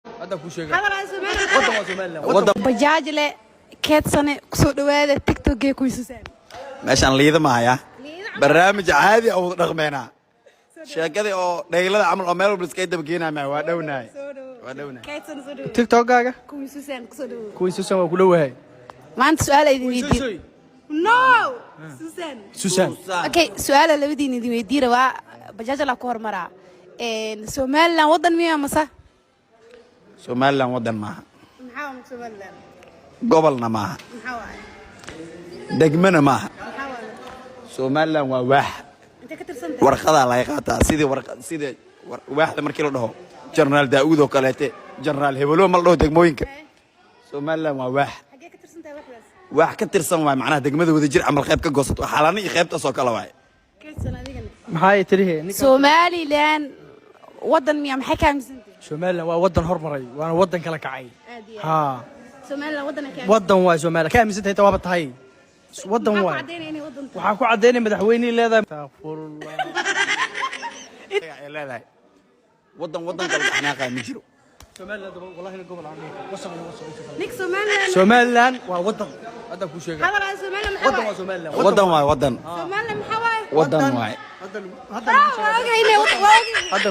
هذا كل شيء وضع سوماليلاند وضع bajaajle keedsane kusoo dhawaada tiktok ee ku isasaan meeshaan liida maaya barnaamij caadi ah oo dhaqmeena sheekadii oo dhaylada camal oo meel walba iska daba geenaa waa dhownaay keedsan soo dhawaada tiktok gaaga ku isasaan kusoo dhawaada ku isasaan waa ku dhawahay maanta su'aal ay weydiin no Susan okay su'aal labadiin idin weydiira waa bajaaj la ku hormaraa Somaliland wadan miyaa masa Somaliland wadan maaha maxaa Somaliland gobolna maaha degmana maaha Somaliland waa waax inta ka tirsan warqada laga qaataa sidii waaxda markii la dhaho General Daawud oo kaleete General Hebelo ma la dhaho degmooyinka Somaliland waa waax xagee ka tirsan tahay waxdaas wax ka tirsan waa macnaha degmada wada jir amal qayb ka goosato xalana iyo qaybtaas oo kala waay keedsan adigana maxay tirihe Somaliland wadan miyaa maxay ka aaminsantahay Somaliland waa wadan hormaray waana wadan kala kacay ha Somaliland wadan ka wadan waa Somaliland ka aaminsantahay tawaab tahay wadan waa waxa ku cadeynay madaxweyne leedahay astaghfirullah ay leedahay wadan kala xanaaqay ma jiro Somaliland wallahi gobol aan wasaq nik Somaliland Somaliland waa wadan hada ku sheegay hadal Somaliland wadan waa Somaliland wadan waa wadan Somaliland maxaa waay wadan waay hada waa ogayne hada